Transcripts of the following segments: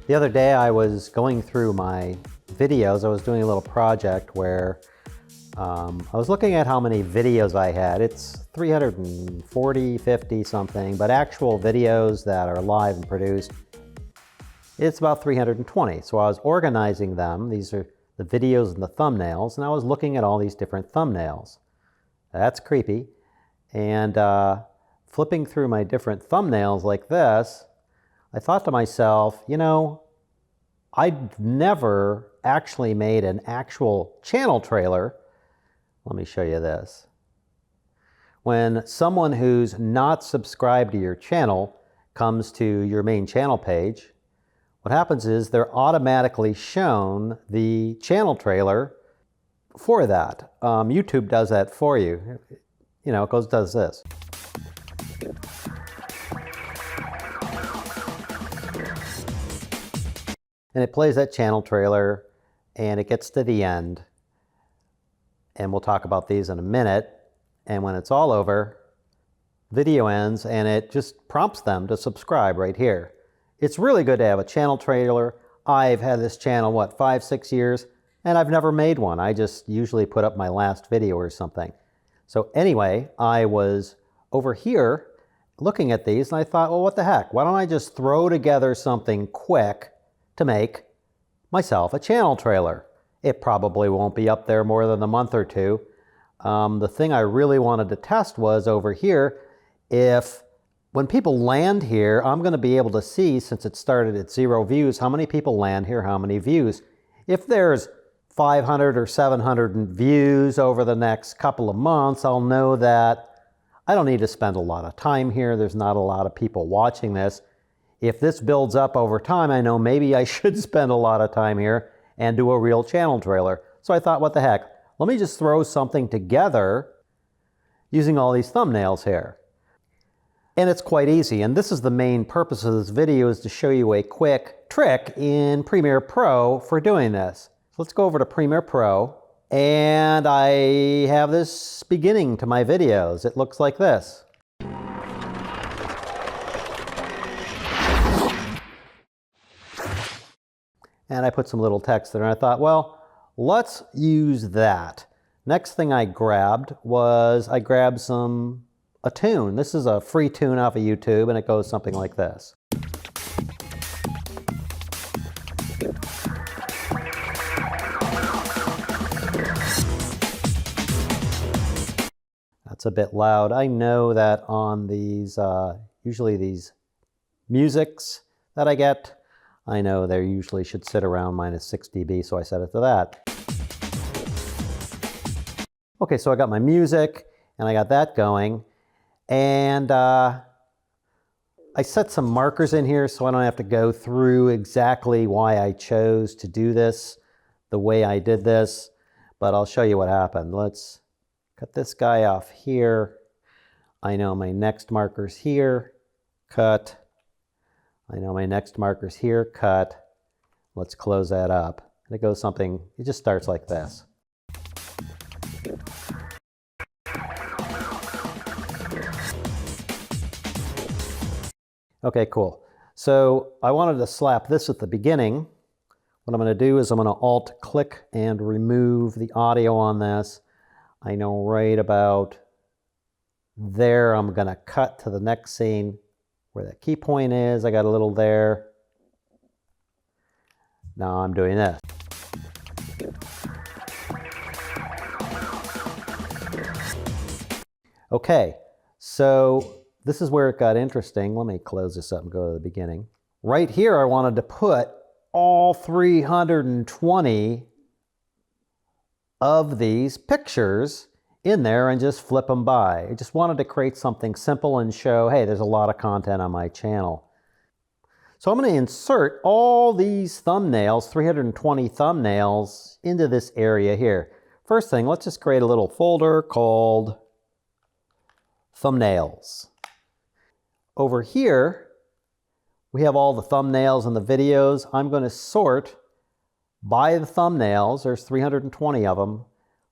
The other day I was going through my videos. I was doing a little project where I was looking at how many videos I had. It's 340, 50 something, but actual videos that are live and produced, it's about 320. So I was organizing them. These are the videos and the thumbnails, and I was looking at all these different thumbnails. That's creepy. And flipping through my different thumbnails like this, I thought to myself, you know, I'd never actually made an actual channel trailer. Let me show you this. When someone who's not subscribed to your channel comes to your main channel page, what happens is they're automatically shown the channel trailer for that. YouTube does that for you. You know, it does this. And it plays that channel trailer, and it gets to the end. And we'll talk about these in a minute. And when it's all over, video ends, and it just prompts them to subscribe right here. It's really good to have a channel trailer. I've had this channel, what, 5, 6 years, and I've never made one. I just usually put up my last video or something. So anyway, I was over here looking at these, and I thought, well, what the heck? Why don't I just throw together something quick to make myself a channel trailer? It probably won't be up there more than a month or two. The thing I really wanted to test was over here, if when people land here, I'm going to be able to see, since it started at 0 views, how many people land here, how many views. If there's 500 or 700 views over the next couple of months, I'll know that I don't need to spend a lot of time here. There's not a lot of people watching this. If this builds up over time, I know maybe I should spend a lot of time here and do a real channel trailer. So I thought, what the heck? Let me just throw something together using all these thumbnails here. And it's quite easy. And this is the main purpose of this video, is to show you a quick trick in Premiere Pro for doing this. So let's go over to Premiere Pro, and I have this beginning to my videos. It looks like this. And I put some little text there, and I thought, well, let's use that. Next thing I grabbed was, I grabbed a tune. This is a free tune off of YouTube, and it goes something like this. That's a bit loud. I know that on these, usually these musics that I get, I know they usually should sit around -6 dB, so I set it to that. Okay, so I got my music, and I got that going, and I set some markers in here so I don't have to go through exactly why I chose to do this the way I did this, but I'll show you what happened. Let's cut this guy off here. I know my next marker's here, cut. I know my next marker's here, cut. Let's close that up. And it goes something, it just starts like this. Okay, cool. So I wanted to slap this at the beginning. What I'm going to do is I'm going to Alt-click and remove the audio on this. I know right about there I'm going to cut to the next scene where that key point is. I got a little there. Now I'm doing this. Okay, so this is where it got interesting. Let me close this up and go to the beginning. Right here, I wanted to put all 320 of these pictures in there and just flip them by. I just wanted to create something simple and show, hey, there's a lot of content on my channel. So I'm going to insert all these thumbnails, 320 thumbnails, into this area here. First thing, let's just create a little folder called Thumbnails. Over here, we have all the thumbnails and the videos. I'm going to sort by the thumbnails. There's 320 of them.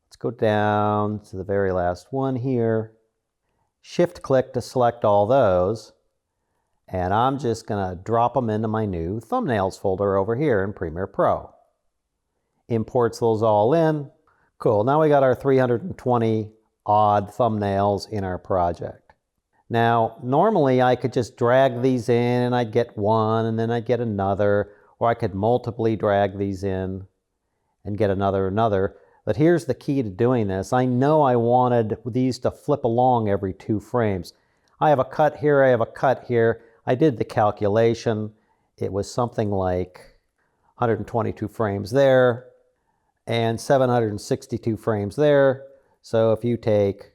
Let's go down to the very last one here. Shift-click to select all those. And I'm just gonna drop them into my new thumbnails folder over here in Premiere Pro. Imports those all in. Cool, now we got our 320 odd thumbnails in our project. Now, normally I could just drag these in and I'd get one and then I'd get another, or I could multiply drag these in and get another. But here's the key to doing this. I know I wanted these to flip along every 2 frames. I have a cut here, I have a cut here. I did the calculation. It was something like 122 frames there and 762 frames there. So if you take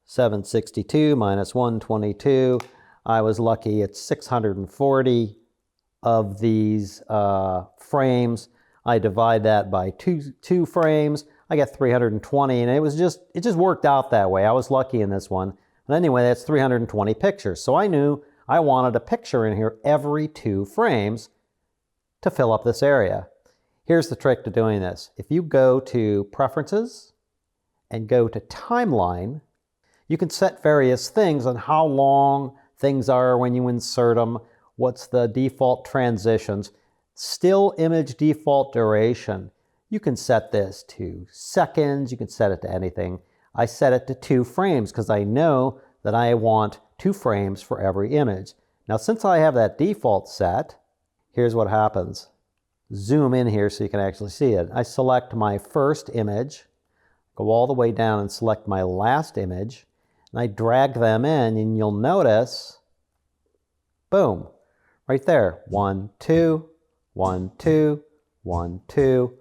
762 minus 122, I was lucky it's 640 of these frames. I divide that by two frames, I get 320, and it just worked out that way. I was lucky in this one. But anyway, that's 320 pictures. So I knew I wanted a picture in here every 2 frames to fill up this area. Here's the trick to doing this. If you go to Preferences and go to Timeline, you can set various things on how long things are when you insert them, what's the default transitions. Still image default duration. You can set this to seconds, you can set it to anything. I set it to 2 frames because I know that I want 2 frames for every image. Now, since I have that default set, here's what happens. Zoom in here so you can actually see it. I select my first image, go all the way down and select my last image, and I drag them in, and you'll notice, boom, right there, 1, 2, 1, 2, 1, 2,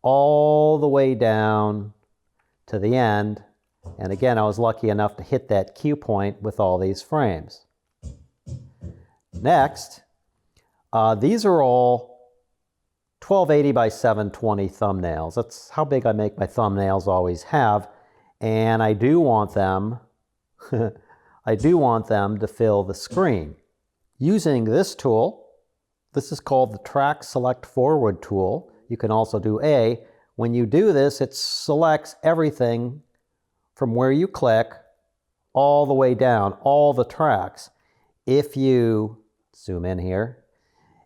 all the way down to the end. And again, I was lucky enough to hit that cue point with all these frames. Next, these are all 1280 by 720 thumbnails. That's how big I make my thumbnails, always have. And I do want them, I do want them to fill the screen. Using this tool, this is called the Track Select Forward tool. You can also do A. When you do this, it selects everything from where you click all the way down, all the tracks. If you zoom in here,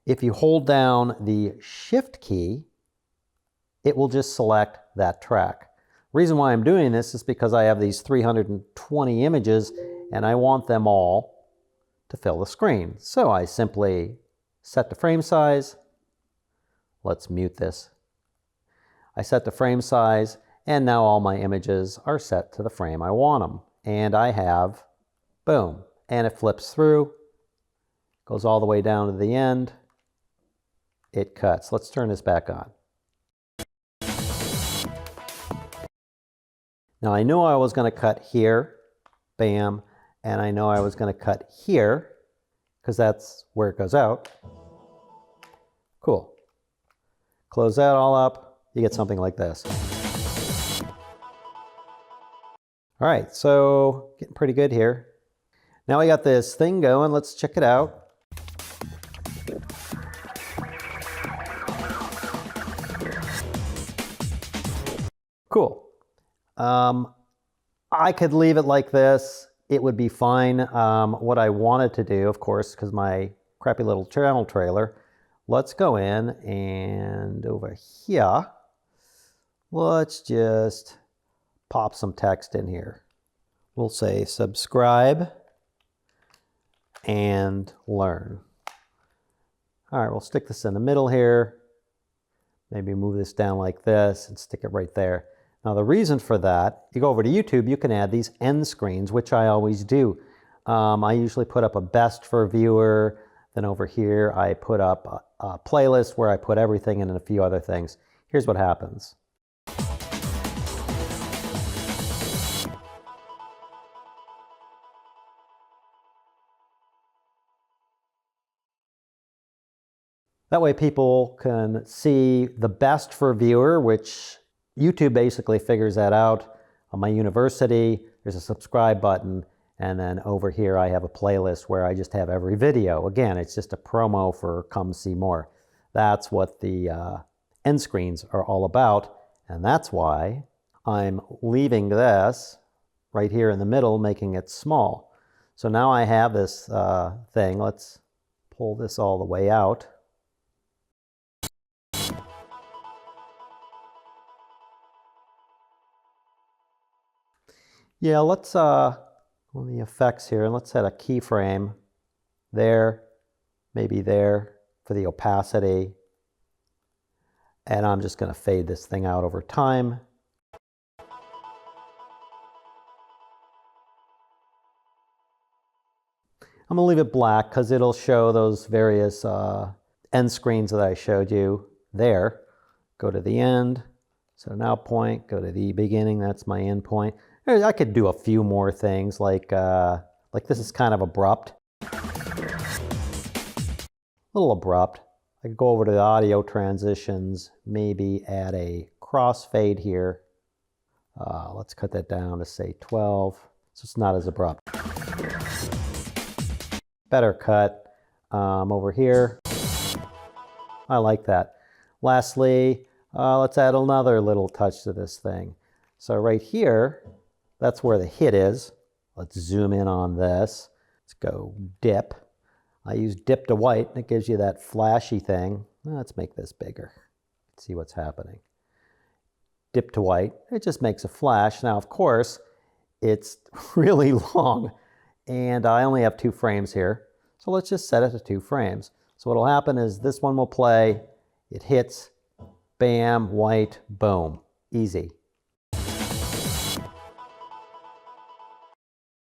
if you hold down the Shift key, it will just select that track. The reason why I'm doing this is because I have these 320 images and I want them all to fill the screen. So I simply set the frame size. Let's mute this. I set the frame size, and now all my images are set to the frame I want them. And I have, boom, and it flips through, goes all the way down to the end, it cuts. Let's turn this back on. Now I knew I was going to cut here, bam, and I know I was going to cut here, because that's where it goes out. Cool. Close that all up, you get something like this. All right, so getting pretty good here. Now we got this thing going, let's check it out. Cool. I could leave it like this. It would be fine. What I wanted to do, of course, because my crappy little channel trailer, let's go in and over here, let's just pop some text in here. We'll say subscribe and learn. All right, we'll stick this in the middle here. Maybe move this down like this and stick it right there. Now the reason for that, you go over to YouTube, you can add these end screens, which I always do. I usually put up a best for viewer, then over here I put up a playlist where I put everything in and a few other things. Here's what happens. That way people can see the best for viewer, which YouTube basically figures that out. On my university, there's a subscribe button, and then over here I have a playlist where I just have every video. Again, it's just a promo for come see more. That's what the end screens are all about, and that's why I'm leaving this right here in the middle, making it small. So now I have this thing. Let's pull this all the way out. Yeah, let's go on the effects here and let's set a keyframe there, maybe there for the opacity. And I'm just going to fade this thing out over time. I'm going to leave it black because it'll show those various end screens that I showed you there. Go to the end, so now point, go to the beginning, that's my end point. I could do a few more things like this is kind of abrupt. A little abrupt. I could go over to the audio transitions, maybe add a crossfade here. Let's cut that down to say 12, so it's not as abrupt. Better cut over here. I like that. Lastly, let's add another little touch to this thing. So right here, that's where the hit is. Let's zoom in on this. Let's go dip. I use dip to white, and it gives you that flashy thing. Let's make this bigger. Let's see what's happening. Dip to white, it just makes a flash. Now, of course, it's really long, and I only have 2 frames here. So let's just set it to 2 frames. So what'll happen is this one will play, it hits, bam, white, boom, easy.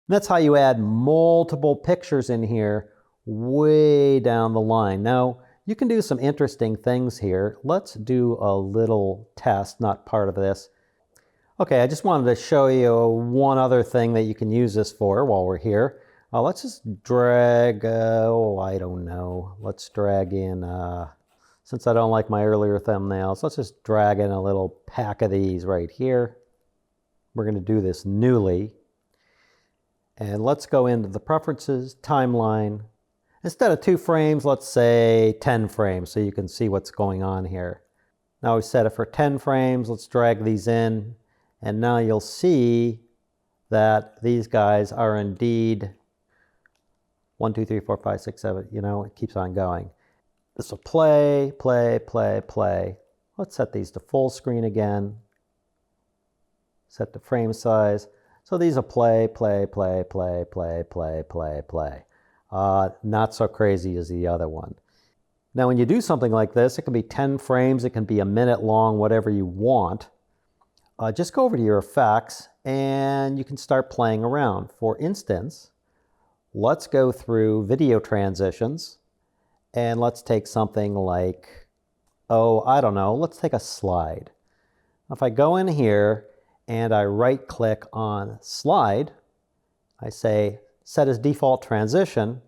That's how you add multiple pictures in here way down the line. Now, you can do some interesting things here. Let's do a little test, not part of this. Okay, I just wanted to show you one other thing that you can use this for while we're here. Let's just drag, I don't know. Let's drag in, since I don't like my earlier thumbnails, let's just drag in a little pack of these right here. We're going to do this newly. And let's go into the preferences, timeline. Instead of 2 frames, let's say 10 frames so you can see what's going on here. Now we set it for 10 frames. Let's drag these in. And now you'll see that these guys are indeed 1, 2, 3, 4, 5, 6, 7, you know, it keeps on going. This will play, play, play, play. Let's set these to full screen again. Set the frame size. So these will play, play, play, play, play, play, play, play. Not so crazy as the other one. Now when you do something like this, it can be 10 frames, it can be a minute long, whatever you want. Just go over to your effects and you can start playing around. For instance, let's go through video transitions and let's take something like, oh, I don't know, let's take a slide. If I go in here and I right click on slide, I say set as default transition.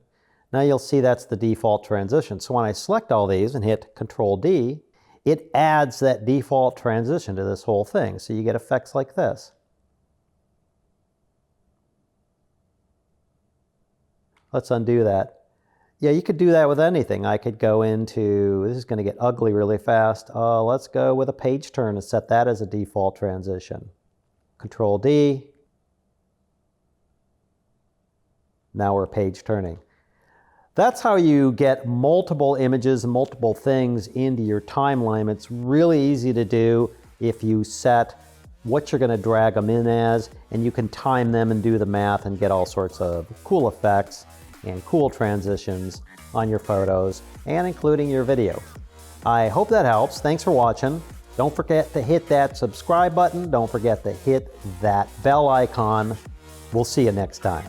Now you'll see that's the default transition. So when I select all these and hit Control D, it adds that default transition to this whole thing. So you get effects like this. Let's undo that. Yeah, you could do that with anything. I could go into, this is going to get ugly really fast. Let's go with a page turn and set that as a default transition. Control D. Now we're page turning. That's how you get multiple images and multiple things into your timeline. It's really easy to do if you set what you're going to drag them in as, and you can time them and do the math and get all sorts of cool effects and cool transitions on your photos and including your video. I hope that helps. Thanks for watching. Don't forget to hit that subscribe button. Don't forget to hit that bell icon. We'll see you next time.